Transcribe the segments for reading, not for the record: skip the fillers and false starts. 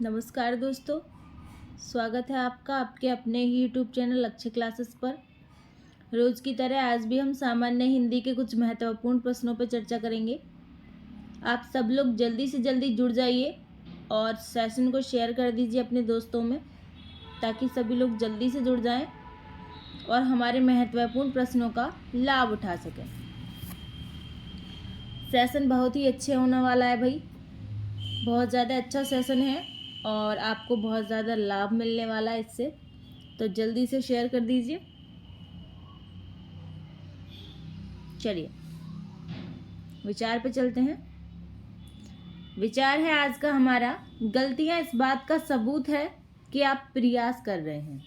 नमस्कार दोस्तों, स्वागत है आपका आपके अपने ही यूट्यूब चैनल अच्छे क्लासेस पर। रोज़ की तरह आज भी हम सामान्य हिंदी के कुछ महत्वपूर्ण प्रश्नों पर चर्चा करेंगे। आप सब लोग जल्दी से जल्दी जुड़ जाइए और सेशन को शेयर कर दीजिए अपने दोस्तों में, ताकि सभी लोग जल्दी से जुड़ जाएं और हमारे महत्वपूर्ण प्रश्नों का लाभ उठा सकें। सेशन बहुत ही अच्छे होने वाला है भाई, बहुत ज़्यादा अच्छा सेशन है और आपको बहुत ज़्यादा लाभ मिलने वाला है इससे, तो जल्दी से शेयर कर दीजिए। चलिए विचार पे चलते हैं। विचार है आज का हमारा, गलतियां इस बात का सबूत है कि आप प्रयास कर रहे हैं।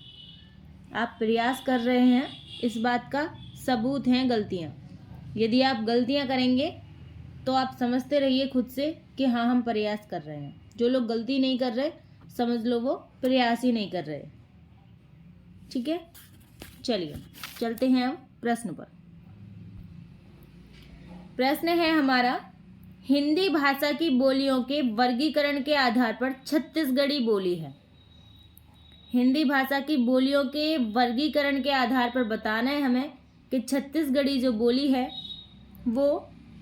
आप प्रयास कर रहे हैं, इस बात का सबूत हैं गलतियां। यदि आप गलतियां करेंगे तो आप समझते रहिए खुद से कि हाँ, हम प्रयास कर रहे हैं। जो लोग गलती नहीं कर रहे, समझ लो वो प्रयास ही नहीं कर रहे। ठीक है, चलिए चलते हैं हम प्रश्न पर। प्रश्न है हमारा, हिंदी भाषा की बोलियों के वर्गीकरण के आधार पर छत्तीसगढ़ी बोली है। हिंदी भाषा की बोलियों के वर्गीकरण के आधार पर बताना है हमें कि छत्तीसगढ़ी जो बोली है वो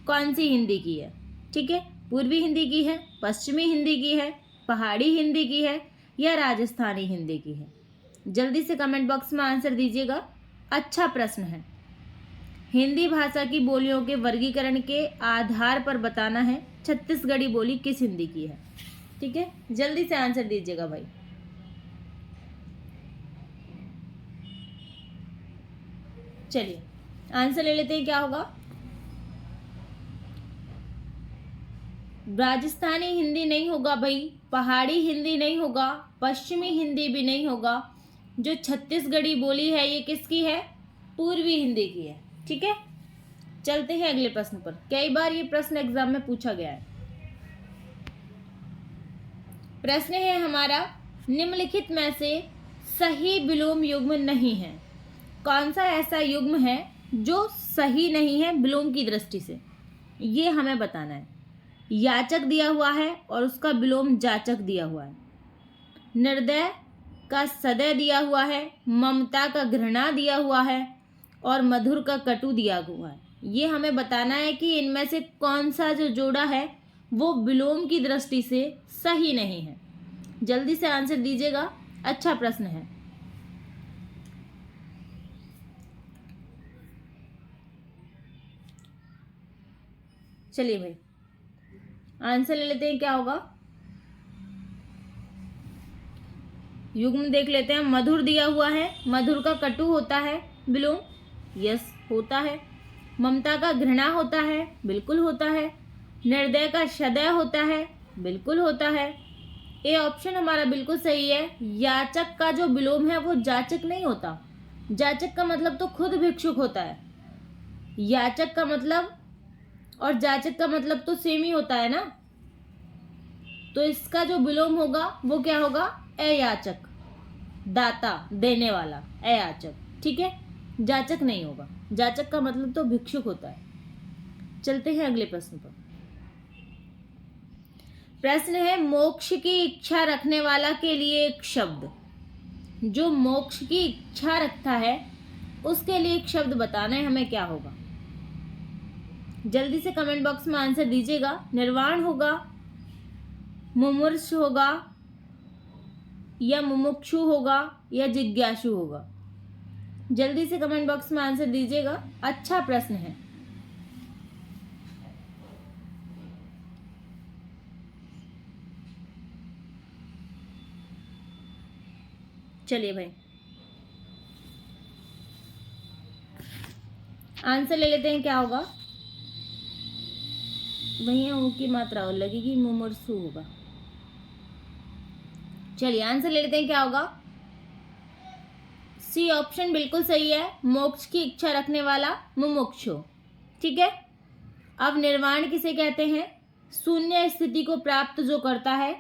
कौन सी हिंदी की है। ठीक है, पूर्वी हिंदी की है, पश्चिमी हिंदी की है, पहाड़ी हिंदी की है या राजस्थानी हिंदी की है। जल्दी से कमेंट बॉक्स में आंसर दीजिएगा। अच्छा प्रश्न है। हिंदी भाषा की बोलियों के वर्गीकरण के आधार पर बताना है छत्तीसगढ़ी बोली किस हिंदी की है। ठीक है, जल्दी से आंसर दीजिएगा भाई। चलिए आंसर ले लेते हैं, क्या होगा। राजस्थानी हिंदी नहीं होगा भाई, पहाड़ी हिंदी नहीं होगा, पश्चिमी हिंदी भी नहीं होगा। जो छत्तीसगढ़ी बोली है ये किसकी है? पूर्वी हिंदी की है। ठीक है, चलते हैं अगले प्रश्न पर। कई बार ये प्रश्न एग्जाम में पूछा गया है। प्रश्न है हमारा, निम्नलिखित में से सही विलोम युग्म नहीं है। कौन सा ऐसा युग्म है जो सही नहीं है विलोम की दृष्टि से, ये हमें बताना है। याचक दिया हुआ है और उसका विलोम जाचक दिया हुआ है। निर्दय का सदय दिया हुआ है, ममता का घृणा दिया हुआ है और मधुर का कटु दिया हुआ है। ये हमें बताना है कि इनमें से कौन सा जो जोड़ा है वो विलोम की दृष्टि से सही नहीं है। जल्दी से आंसर दीजिएगा, अच्छा प्रश्न है। चलिए भाई आंसर ले लेते हैं, क्या होगा। युग्म देख लेते हैं। मधुर दिया हुआ है, मधुर का कटु होता है विलोम, यस होता है। ममता का घृणा होता है, बिल्कुल होता है। निर्दय का सदय होता है, बिल्कुल होता है। ये ऑप्शन हमारा बिल्कुल सही है। याचक का जो विलोम है वो जाचक नहीं होता। जाचक का मतलब तो खुद भिक्षुक होता है। याचक का मतलब और जाचक का मतलब तो सेम ही होता है ना। तो इसका जो विलोम होगा वो क्या होगा? अयाचक, दाता, देने वाला, अयाचक। ठीक है, जाचक नहीं होगा। जाचक का मतलब तो भिक्षुक होता है। चलते हैं अगले प्रश्न पर। प्रश्न है, मोक्ष की इच्छा रखने वाला के लिए एक शब्द। जो मोक्ष की इच्छा रखता है उसके लिए एक शब्द बताना है हमें, क्या होगा। जल्दी से कमेंट बॉक्स में आंसर दीजिएगा। निर्वाण होगा, मुमुर्ष होगा या मुमुक्षु होगा या जिज्ञासु होगा। जल्दी से कमेंट बॉक्स में आंसर दीजिएगा। अच्छा प्रश्न है। चलिए भाई आंसर ले लेते हैं, क्या होगा। वही ऊ की मात्रा और लगेगी, मुमुर्सु होगा। चलिए आंसर ले लेते हैं, क्या होगा। सी ऑप्शन बिल्कुल सही है, मोक्ष की इच्छा रखने वाला मुमुक्षु। ठीक है, अब निर्वाण किसे कहते हैं? शून्य स्थिति को प्राप्त जो करता है,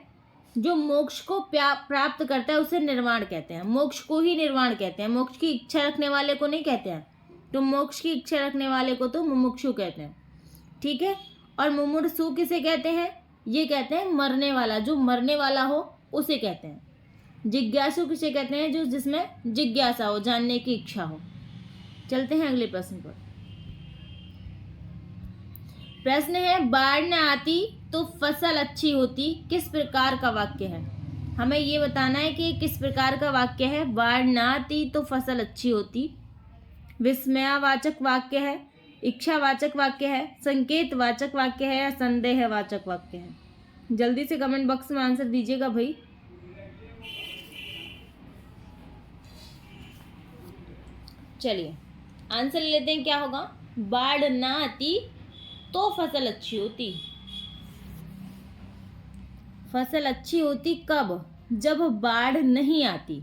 जो मोक्ष को प्राप्त करता है उसे निर्वाण कहते हैं। मोक्ष को ही निर्वाण कहते हैं, मोक्ष की इच्छा रखने वाले को नहीं कहते हैं। तो मोक्ष की इच्छा रखने वाले को तो मुमुक्षु कहते हैं। ठीक है, और मुमुर्सु किसे कहते हैं? ये कहते हैं मरने वाला, जो मरने वाला हो उसे कहते हैं। जिज्ञासु किसे कहते हैं? जो जिसमें जिज्ञासा हो, जानने की इच्छा हो। चलते हैं अगले प्रश्न पर। प्रश्न है, बाढ़ न आती तो फसल अच्छी होती, किस प्रकार का वाक्य है? हमें ये बताना है कि किस प्रकार का वाक्य है। बाढ़ न आती तो फसल अच्छी होती, विस्मयावाचक वाक्य है, इच्छावाचक वाक्य है, संकेतवाचक वाक्य है या संदेहवाचक वाक्य है? जल्दी से कमेंट बॉक्स में आंसर दीजिएगा भाई। चलिए आंसर ले लेते हैं, क्या होगा? बाढ़ ना आती तो फसल अच्छी होती। फसल अच्छी होती कब? जब बाढ़ नहीं आती।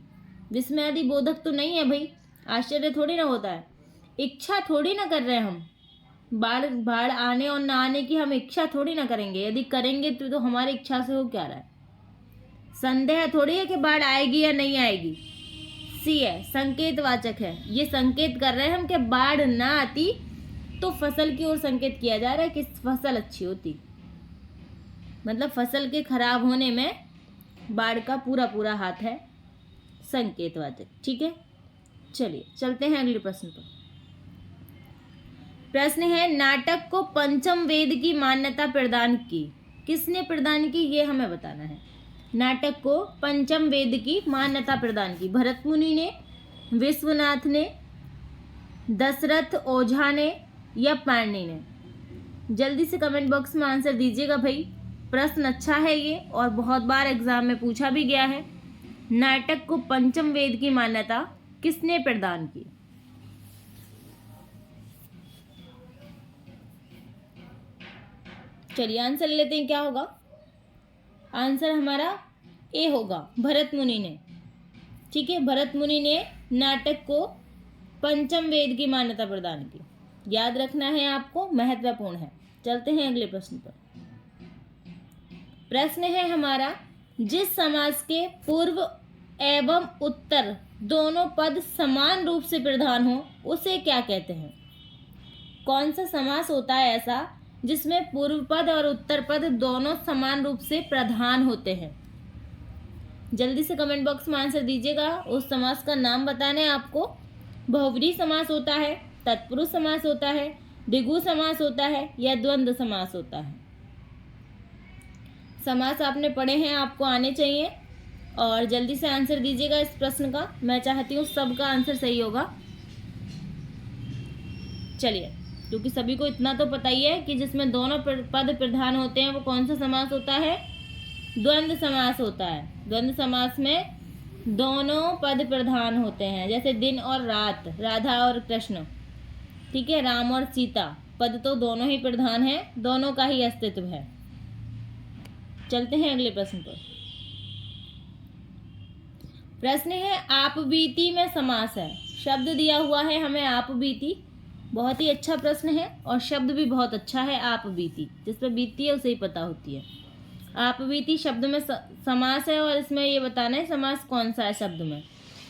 विस्मयादि बोधक तो नहीं है भाई, आश्चर्य थोड़ी ना होता है, इच्छा थोड़ी ना कर रहे हैं हम। बाढ़ आने और ना आने की हम इच्छा थोड़ी ना करेंगे, यदि करेंगे तो हमारी इच्छा से हो क्या रहा है। संदेह थोड़ी है कि बाढ़ आएगी या नहीं आएगी। सी है, संकेतवाचक है, ये संकेत कर रहे हैं हम कि बाढ़ ना आती तो फसल की ओर संकेत किया जा रहा है कि फसल अच्छी होती, मतलब फसल के खराब होने में बाढ़ का पूरा पूरा हाथ है, संकेतवाचक। ठीक है, चलिए चलते हैं अगले प्रश्न पर। प्रश्न है, नाटक को पंचम वेद की मान्यता प्रदान की, किसने प्रदान की ये हमें बताना है। नाटक को पंचम वेद की मान्यता प्रदान की, भरत मुनि ने, विश्वनाथ ने, दशरथ ओझा ने या पाणिनि ने? जल्दी से कमेंट बॉक्स में आंसर दीजिएगा भाई। प्रश्न अच्छा है ये और बहुत बार एग्जाम में पूछा भी गया है। नाटक को पंचम वेद की मान्यता किसने प्रदान की? चलिए आंसर लेते हैं, क्या होगा? आंसर हमारा ए होगा, भरत मुनि ने। ठीक है, भरत मुनि ने नाटक को पंचम वेद की मान्यता प्रदान की। याद रखना है आपको, महत्वपूर्ण है। चलते हैं अगले प्रश्न पर। प्रश्न है हमारा, जिस समास के पूर्व एवं उत्तर दोनों पद समान रूप से प्रधान हो उसे क्या कहते हैं? कौन सा समास होता है ऐसा जिसमें पूर्व पद और उत्तर पद दोनों समान रूप से प्रधान होते हैं? जल्दी से कमेंट बॉक्स में आंसर दीजिएगा। उस समास का नाम बताना है आपको। बहुव्रीहि समास होता है, तत्पुरुष समास होता है, द्विगु समास होता है या द्वंद्व समास होता है? समास आपने पढ़े हैं, आपको आने चाहिए, और जल्दी से आंसर दीजिएगा इस प्रश्न का। मैं चाहती हूँ सबका आंसर सही होगा। चलिए, क्योंकि सभी को इतना तो पता ही है कि जिसमें दोनों पद प्रधान होते हैं वो कौन सा समास होता है? द्वंद्व समास होता है। द्वंद्व समास में दोनों पद प्रधान होते हैं, जैसे दिन और रात, राधा और कृष्ण। ठीक है, राम और सीता, पद तो दोनों ही प्रधान हैं, दोनों का ही अस्तित्व है। चलते हैं अगले प्रश्न पर। प्रश्न है, आप बीती में समास है, शब्द दिया हुआ है हमें आप बीती। बहुत ही अच्छा प्रश्न है और शब्द भी बहुत अच्छा है, आप बीती। जिस पर बीतती है उसे ही पता होती है। आप बीती शब्द में समास है और इसमें ये बताना है समास कौन सा है शब्द में।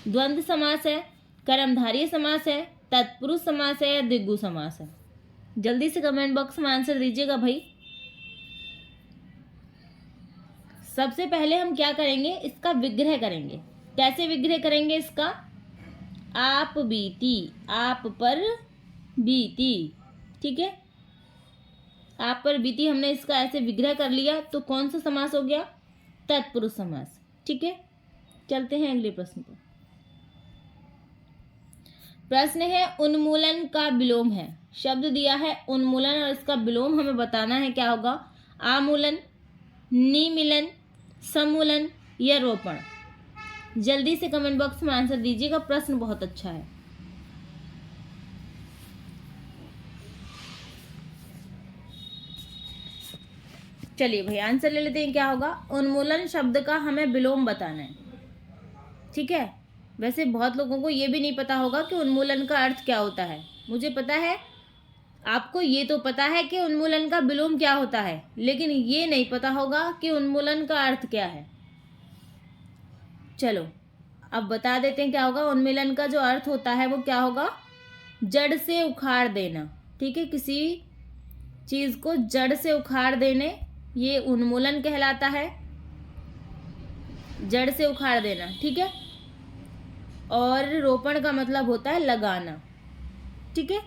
द्वंद्व समास है, कर्मधारय समास है, तत्पुरुष समास है या द्विगु समास है? जल्दी से कमेंट बॉक्स में आंसर दीजिएगा भाई। सबसे पहले हम क्या करेंगे, इसका विग्रह करेंगे। कैसे विग्रह करेंगे इसका? आप बीती, आप पर बीती। ठीक है, आप पर बीती, हमने इसका ऐसे विग्रह कर लिया तो कौन सा समास हो गया? तत्पुरुष समास। ठीक है, चलते हैं अगले प्रश्न पर। प्रश्न है, उन्मूलन का विलोम है, शब्द दिया है उन्मूलन और इसका विलोम हमें बताना है, क्या होगा? आमूलन, निमीलन, समूलन या रोपण? जल्दी से कमेंट बॉक्स में आंसर दीजिएगा, प्रश्न बहुत अच्छा है। चलिए भाई आंसर ले लेते हैं, क्या होगा? उन्मूलन शब्द का हमें विलोम बताना है। ठीक है, वैसे बहुत लोगों को ये भी नहीं पता होगा कि उन्मूलन का अर्थ क्या होता है। मुझे पता है, आपको ये तो पता है कि उन्मूलन का विलोम क्या होता है, लेकिन ये नहीं पता होगा कि उन्मूलन का अर्थ क्या है। चलो अब बता देते हैं क्या होगा। उन्मूलन का जो अर्थ होता है वो क्या होगा? जड़ से उखाड़ देना। ठीक है, किसी चीज़ को जड़ से उखाड़ देने, ये उन्मूलन कहलाता है। जड़ से उखाड़ देना, ठीक है। और रोपण का मतलब होता है लगाना, ठीक है।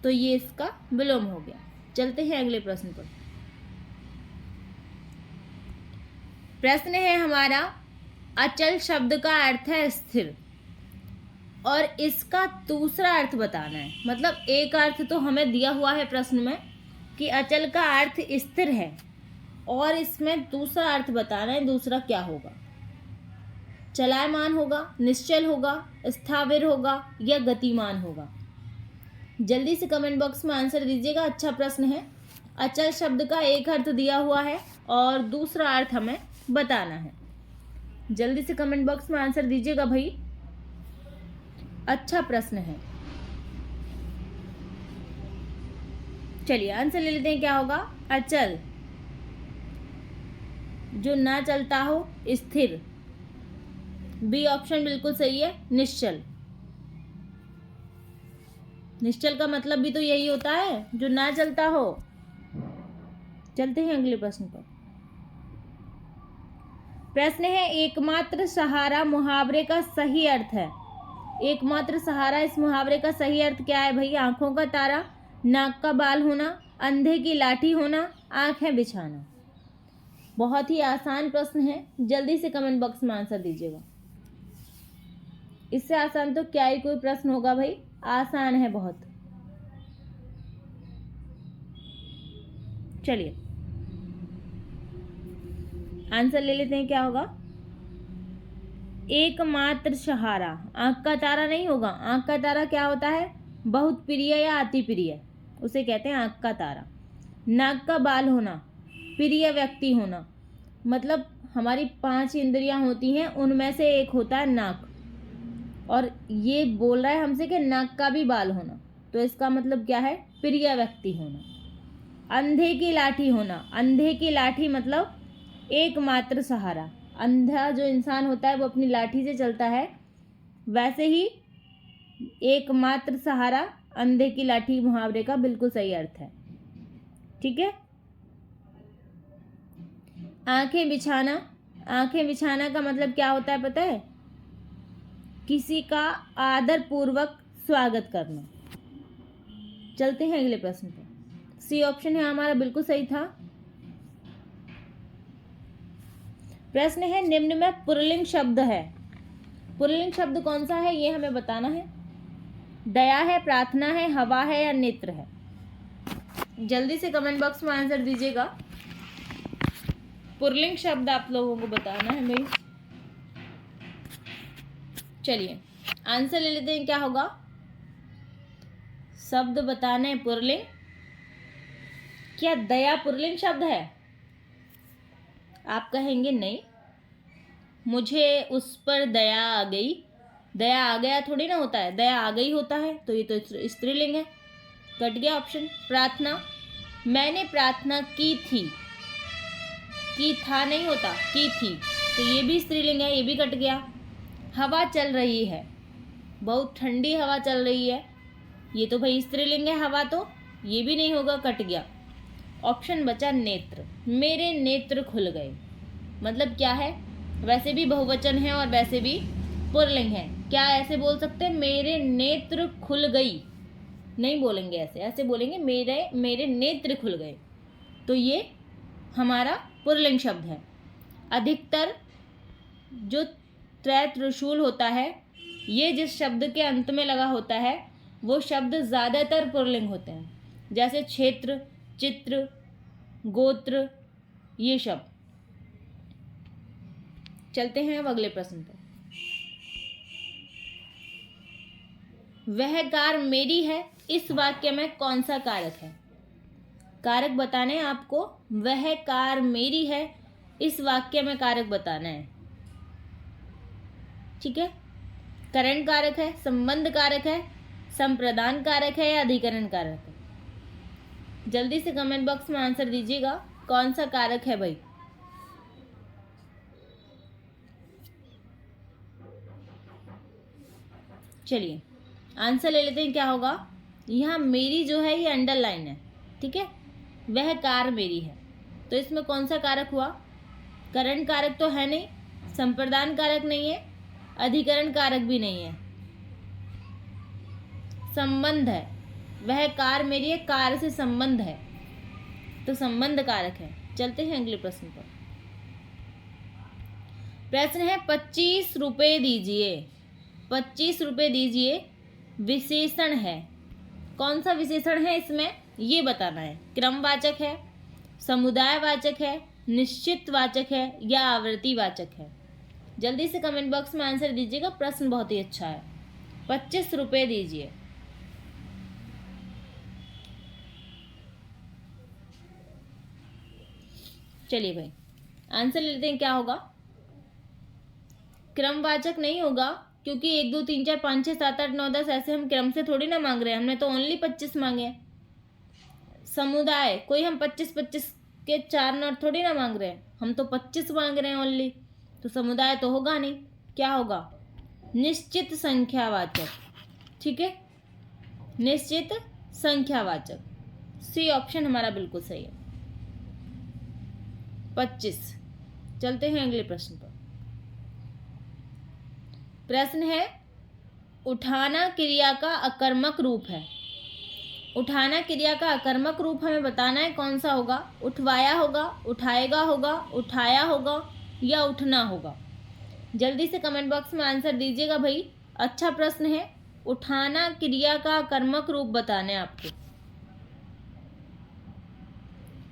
तो ये इसका विलोम हो गया। चलते हैं अगले प्रश्न पर। प्रश्न है हमारा, अचल शब्द का अर्थ है स्थिर, और इसका दूसरा अर्थ बताना है। मतलब एक अर्थ तो हमें दिया हुआ है प्रश्न में कि अचल का अर्थ स्थिर है, और इसमें दूसरा अर्थ बताना है। दूसरा क्या होगा? चलायमान होगा, निश्चल होगा, स्थाविर होगा या गतिमान होगा? जल्दी से कमेंट बॉक्स में आंसर दीजिएगा। अच्छा प्रश्न है। अचल शब्द का एक अर्थ दिया हुआ है और दूसरा अर्थ हमें बताना है। जल्दी से कमेंट बॉक्स में आंसर दीजिएगा भाई। अच्छा प्रश्न है। चलिए आंसर ले लेते हैं। क्या होगा? अचल जो ना चलता हो, स्थिर। बी ऑप्शन बिल्कुल सही है। निश्चल, निश्चल का मतलब भी तो यही होता है, जो ना चलता हो। चलते हैं अगले प्रश्न पर। प्रश्न है, एकमात्र सहारा मुहावरे का सही अर्थ है। एकमात्र सहारा, इस मुहावरे का सही अर्थ क्या है भाई? आंखों का तारा, नाक का बाल होना, अंधे की लाठी होना, आंखें बिछाना। बहुत ही आसान प्रश्न है। जल्दी से कमेंट बॉक्स में आंसर दीजिएगा। इससे आसान तो क्या ही कोई प्रश्न होगा भाई, आसान है बहुत। चलिए आंसर ले लेते हैं। क्या होगा? एकमात्र सहारा, आंख का तारा नहीं होगा। आंख का तारा क्या होता है? बहुत प्रिय या अति प्रिय, उसे कहते हैं आंख का तारा। नाक का बाल होना, प्रिय व्यक्ति होना। मतलब हमारी 5 इंद्रियां होती हैं, उनमें से एक होता है नाक, और ये बोल रहा है हमसे कि नाक का भी बाल होना, तो इसका मतलब क्या है? प्रिय व्यक्ति होना। अंधे की लाठी होना, अंधे की लाठी मतलब एकमात्र सहारा। अंधा जो इंसान होता है वो अपनी लाठी से चलता है, वैसे ही एकमात्र सहारा अंधे की लाठी मुहावरे का बिल्कुल सही अर्थ है, ठीक है। आंखें बिछाना, आंखें बिछाना का मतलब क्या होता है पता है? किसी का आदर पूर्वक स्वागत करना। चलते हैं अगले प्रश्न पर। सी ऑप्शन है हमारा बिल्कुल सही था। प्रश्न है, निम्न में पुल्लिंग शब्द है। पुल्लिंग शब्द कौन सा है ये हमें बताना है। दया है, प्रार्थना है, हवा है या नेत्र है? जल्दी से कमेंट बॉक्स में आंसर दीजिएगा। पुल्लिंग शब्द आप लोगों को बताना है भाई। चलिए आंसर ले लेते हैं। क्या होगा? शब्द बताने पुल्लिंग। क्या दया पुल्लिंग शब्द है? आप कहेंगे नहीं, मुझे उस पर दया आ गई। दया आ गया थोड़ी ना होता है, दया आ गई होता है, तो ये तो स्त्रीलिंग है। कट गया ऑप्शन। प्रार्थना, मैंने प्रार्थना की थी। की था नहीं होता, की थी, तो ये भी स्त्रीलिंग है, ये भी कट गया। हवा चल रही है, बहुत ठंडी हवा चल रही है, ये तो भाई स्त्रीलिंग है हवा, तो ये भी नहीं होगा, कट गया। ऑप्शन बचा नेत्र, मेरे नेत्र खुल गए। मतलब क्या है? वैसे भी बहुवचन है और वैसे भी पुल्लिंग है। क्या ऐसे बोल सकते हैं? मेरे नेत्र खुल गई, नहीं बोलेंगे ऐसे, ऐसे बोलेंगे मेरे नेत्र खुल गए। तो ये हमारा पुल्लिंग शब्द है। अधिकतर जो त्रय त्रिशूल होता है, ये जिस शब्द के अंत में लगा होता है वो शब्द ज़्यादातर पुल्लिंग होते हैं, जैसे क्षेत्र, चित्र, गोत्र, ये शब्द। चलते हैं अब अगले प्रश्न पर। वह कार मेरी है, इस वाक्य में कौन सा कारक है? कारक बताने हैं आपको। वह कार मेरी है, इस वाक्य में कारक बताना है, ठीक है। करण कारक है, संबंध कारक है, संप्रदान कारक है या अधिकरण कारक है? जल्दी से कमेंट बॉक्स में आंसर दीजिएगा, कौन सा कारक है भाई? चलिए आंसर ले लेते हैं। क्या होगा? यहाँ मेरी जो है ये अंडरलाइन है, ठीक है। वह कार मेरी है, तो इसमें कौन सा कारक हुआ? करण कारक तो है नहीं, संप्रदान कारक नहीं है, अधिकरण कारक भी नहीं है, संबंध है। वह कार मेरी है, कार से संबंध है, तो संबंध कारक है। चलते हैं अगले प्रश्न पर। प्रश्न है 25 रुपये दीजिए। 25 रुपये दीजिए विशेषण है। कौन सा विशेषण है इसमें, ये बताना है। क्रमवाचक है, समुदायवाचक है, निश्चितवाचक है या आवर्तीवाचक है। जल्दी से कमेंट बॉक्स में आंसर दीजिएगा। प्रश्न बहुत ही अच्छा है। 25 रुपये दीजिए। चलिए भाई आंसर लेते हैं। क्या होगा, क्रमवाचक नहीं होगा, क्योंकि 1 2 3 4 5 6 7 8 9 10 ऐसे हम क्रम से थोड़ी ना मांग रहे हैं, हमने तो ओनली 25 मांगे हैं। समुदाय, कोई हम 25 के 4 नोट थोड़ी ना मांग रहे हैं, हम तो 25 मांग रहे हैं ओनली, तो समुदाय तो होगा नहीं। क्या होगा, निश्चित संख्यावाचक। ठीक है, निश्चित संख्यावाचक, सी ऑप्शन हमारा बिल्कुल सही है, 25। चलते हैं अगले प्रश्न पर। प्रश्न है उठाना क्रिया का अकर्मक रूप है। उठाना क्रिया का अकर्मक रूप हमें बताना है कौन सा होगा। उठवाया होगा, उठाएगा होगा, उठाया होगा या उठना होगा। जल्दी से कमेंट बॉक्स में आंसर दीजिएगा भाई। अच्छा प्रश्न है, उठाना क्रिया का अकर्मक रूप बताने आपको।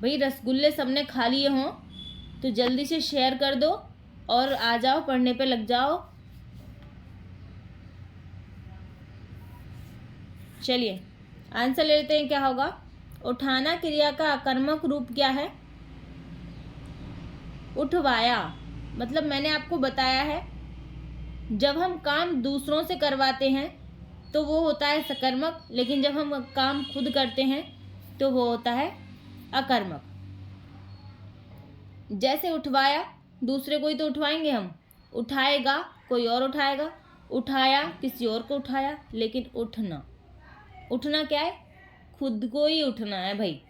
भाई रसगुल्ले सबने खा लिए हों तो जल्दी से शेयर कर दो और आ जाओ, पढ़ने पे लग जाओ। चलिए आंसर ले लेते हैं। क्या होगा, उठाना क्रिया का अकर्मक रूप क्या है, उठवाया। मतलब मैंने आपको बताया है, जब हम काम दूसरों से करवाते हैं तो वो होता है सकर्मक, लेकिन जब हम काम खुद करते हैं तो वो होता है अकर्मक। जैसे उठवाया, दूसरे को ही तो उठवाएंगे हम, उठाएगा कोई और उठाएगा, उठाया किसी और को उठाया। लेकिन उठना, उठना क्या है, खुद को ही उठना है भाई,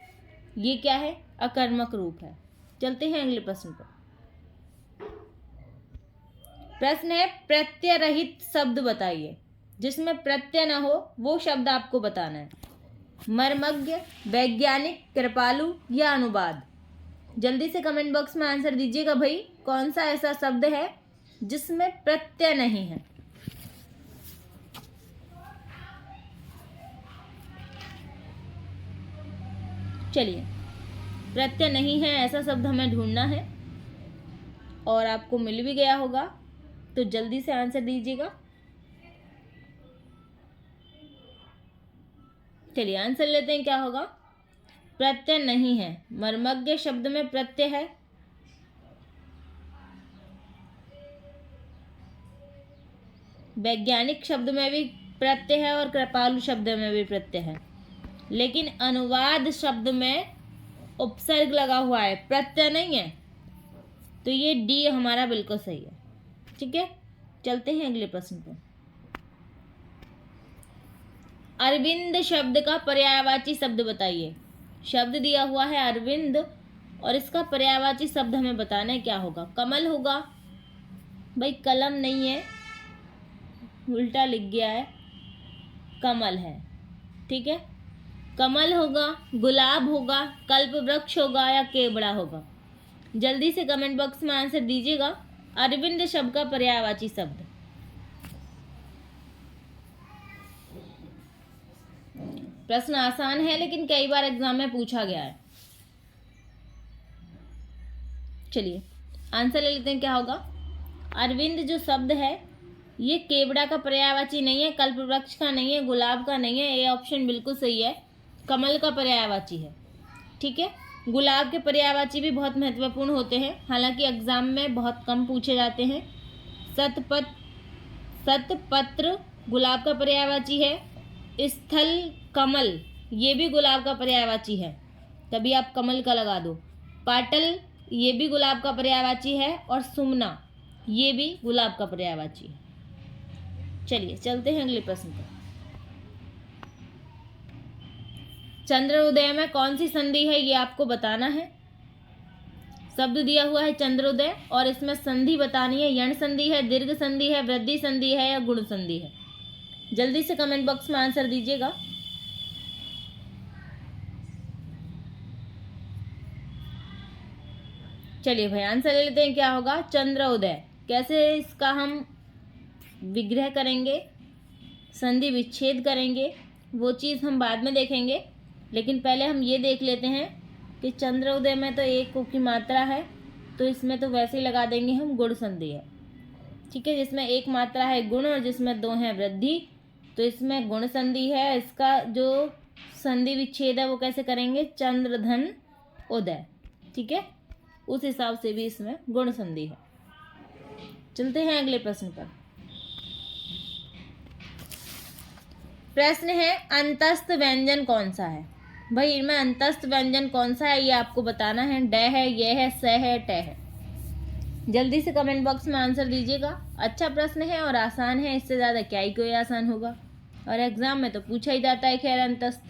ये क्या है, अकर्मक रूप है। चलते हैं अगले प्रश्न पर। प्रश्न है प्रत्यय रहित शब्द बताइए। जिसमें प्रत्यय ना हो वो शब्द आपको बताना है। मर्मज्ञ, वैज्ञानिक, कृपालु या अनुवाद। जल्दी से कमेंट बॉक्स में आंसर दीजिएगा भाई, कौन सा ऐसा शब्द है जिसमें प्रत्यय नहीं है। चलिए, प्रत्यय नहीं है ऐसा शब्द हमें ढूंढना है और आपको मिल भी गया होगा, तो जल्दी से आंसर दीजिएगा। चलिए आंसर लेते हैं। क्या होगा, प्रत्यय नहीं है। मर्मज्ञ शब्द में प्रत्यय है, वैज्ञानिक शब्द में भी प्रत्यय है और कृपालु शब्द में भी प्रत्यय है, लेकिन अनुवाद शब्द में उपसर्ग लगा हुआ है, प्रत्यय नहीं है। तो ये डी हमारा बिल्कुल सही है। ठीक है, चलते हैं अगले प्रश्न पर। अरविंद शब्द का पर्यायवाची शब्द बताइए। शब्द दिया हुआ है अरविंद और इसका पर्यायवाची शब्द हमें बताना है। क्या होगा, कमल होगा, भाई कलम नहीं है, उल्टा लिख गया है, कमल है। ठीक है, कमल होगा, गुलाब होगा, कल्प वृक्ष होगा या केवड़ा होगा। जल्दी से कमेंट बॉक्स में आंसर दीजिएगा। अरविंद शब्द का पर्यायवाची शब्द। प्रश्न आसान है लेकिन कई बार एग्जाम में पूछा गया है। चलिए आंसर ले लेते हैं। क्या होगा, अरविंद जो शब्द है ये केवड़ा का पर्यायवाची नहीं है, कल्प वृक्ष का नहीं है, गुलाब का नहीं है, ये ऑप्शन बिल्कुल सही है, कमल का पर्यायवाची है। ठीक है, गुलाब के पर्यायवाची भी बहुत महत्वपूर्ण होते हैं, हालांकि एग्जाम में बहुत कम पूछे जाते हैं। सतपत्र गुलाब का पर्यायवाची है, स्थल कमल ये भी गुलाब का पर्यायवाची है, तभी आप कमल का लगा दो। पाटल ये भी गुलाब का पर्यायवाची है और सुमना ये भी गुलाब का पर्यायवाची है। चलिए चलते हैं अगले प्रश्न पर। चंद्रोदय में कौन सी संधि है ये आपको बताना है। शब्द दिया हुआ है चंद्रोदय और इसमें संधि बतानी है, यण संधि है, दीर्घ संधि है, वृद्धि संधि है या गुण संधि है। जल्दी से कमेंट बॉक्स में आंसर दीजिएगा। चलिए भाई आंसर ले लेते हैं, क्या होगा? चंद्रोदय। कैसे इसका हम विग्रह करेंगे, संधि विच्छेद करेंगे, वो चीज़ हम बाद में देखेंगे, लेकिन पहले हम ये देख लेते हैं कि चंद्रोदय में तो एक को की मात्रा है, तो इसमें तो वैसे ही लगा देंगे हम गुण संधि है। ठीक है, जिसमें एक मात्रा है गुण और जिसमें दो हैं वृद्धि, तो इसमें गुण संधि है। इसका जो संधि विच्छेद है वो कैसे करेंगे? चंद्रधन उदय। ठीक है, उस हिसाब से भी इसमें गुण संधि है। चलते हैं अगले प्रश्न पर। प्रश्न है अंतस्थ व्यंजन कौन सा है? भाई इनमें अंतस्थ व्यंजन कौन सा है ये आपको बताना है। ड है, ये है, स है, ट है। जल्दी से कमेंट बॉक्स में आंसर दीजिएगा। अच्छा प्रश्न है और आसान है, इससे ज़्यादा क्या ही कोई आसान होगा, और एग्जाम में तो पूछा ही जाता है। खैर अंतस्थ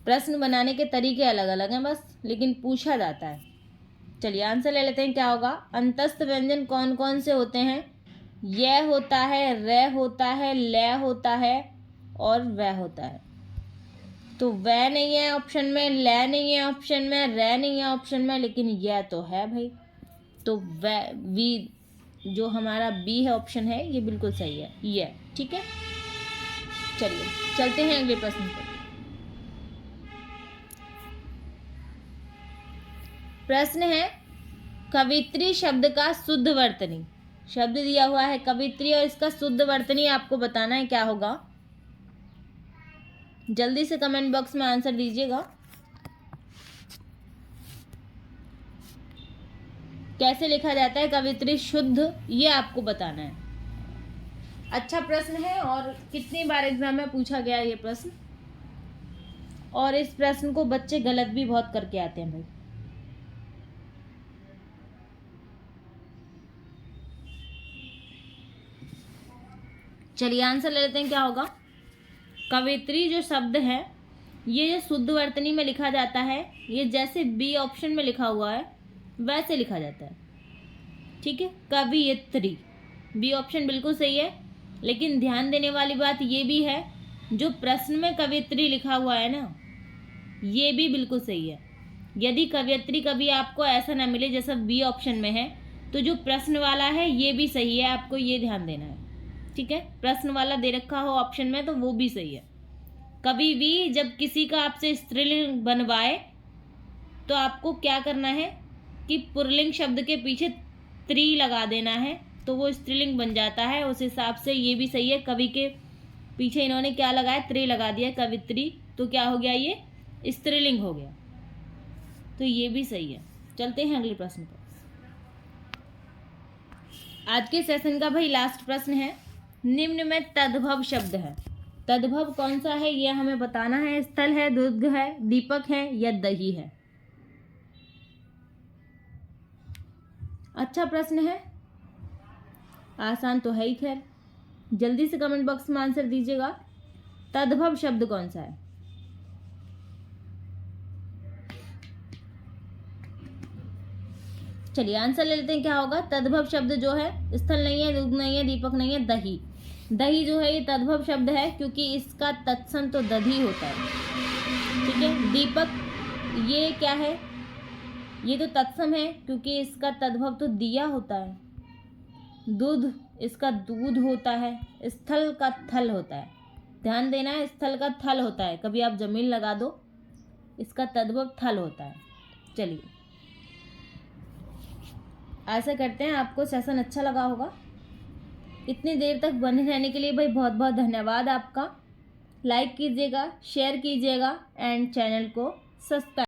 प्रश्न बनाने के तरीके अलग अलग हैं बस, लेकिन पूछा जाता है। चलिए आंसर ले लेते हैं, क्या होगा? अंतस्थ व्यंजन कौन कौन से होते हैं? यह होता है, र होता है, ल होता है और व होता है। तो व नहीं है ऑप्शन में, ल नहीं है ऑप्शन में, र नहीं है ऑप्शन में, लेकिन यह तो है भाई। तो व वी जो हमारा बी है ऑप्शन है, ये बिल्कुल सही है, यह। ठीक है, चलिए चलते हैं अगले प्रश्न पर। प्रश्न है कवित्री शब्द का शुद्ध वर्तनी। शब्द दिया हुआ है कवित्री और इसका शुद्ध वर्तनी आपको बताना है, क्या होगा? जल्दी से कमेंट बॉक्स में आंसर दीजिएगा। कैसे लिखा जाता है कवित्री शुद्ध, ये आपको बताना है। अच्छा प्रश्न है और कितनी बार एग्जाम में पूछा गया ये प्रश्न, और इस प्रश्न को बच्चे गलत भी बहुत करके आते हैं भाई। चलिए आंसर ले लेते हैं, क्या होगा? कवित्री जो शब्द है ये जो शुद्ध वर्तनी में लिखा जाता है, ये जैसे बी ऑप्शन में लिखा हुआ है वैसे लिखा जाता है। ठीक है, कवियत्री बी ऑप्शन बिल्कुल सही है, लेकिन ध्यान देने वाली बात ये भी है, जो प्रश्न में कवित्री लिखा हुआ है ना, ये भी बिल्कुल सही है। यदि कवियत्री कभी आपको ऐसा ना मिले जैसा बी ऑप्शन में है, तो जो प्रश्न वाला है ये भी सही है, आपको ये ध्यान देना है। ठीक है, प्रश्न वाला दे रखा हो ऑप्शन में तो वो भी सही है। कभी भी जब किसी का आपसे स्त्रीलिंग बनवाए तो आपको क्या करना है कि पुल्लिंग शब्द के पीछे त्री लगा देना है, तो वो स्त्रीलिंग बन जाता है। उस हिसाब से ये भी सही है, कवि के पीछे इन्होंने क्या लगाया? त्री लगा दिया, कवित्री, तो क्या हो गया? ये स्त्रीलिंग हो गया, तो ये भी सही है। चलते हैं अगले प्रश्न पर। आज के सेशन का भाई लास्ट प्रश्न है, निम्न में तद्भव शब्द है। तद्भव कौन सा है यह हमें बताना है। स्थल है, दुर्ग है, दीपक है या दही है। अच्छा प्रश्न है, आसान तो है ही। खैर जल्दी से कमेंट बॉक्स में आंसर दीजिएगा, तद्भव शब्द कौन सा है? चलिए आंसर ले लेते हैं, क्या होगा? तद्भव शब्द जो है, स्थल नहीं है, दुर्ग नहीं है, दीपक नहीं है, दही। दही जो है ये तद्भव शब्द है, क्योंकि इसका तत्सम तो दधी होता है। ठीक है, दीपक ये क्या है? ये तो तत्सम है, क्योंकि इसका तद्भव तो दिया होता है। दूध, इसका दूध होता है। स्थल का थल होता है, ध्यान देना है, स्थल का थल होता है। कभी आप जमीन लगा दो, इसका तद्भव थल होता है। चलिए आशा करते हैं आपको सेशन अच्छा लगा होगा। इतनी देर तक बने रहने के लिए भाई बहुत बहुत धन्यवाद आपका। लाइक कीजिएगा, शेयर कीजिएगा एंड चैनल को सब्सक्राइब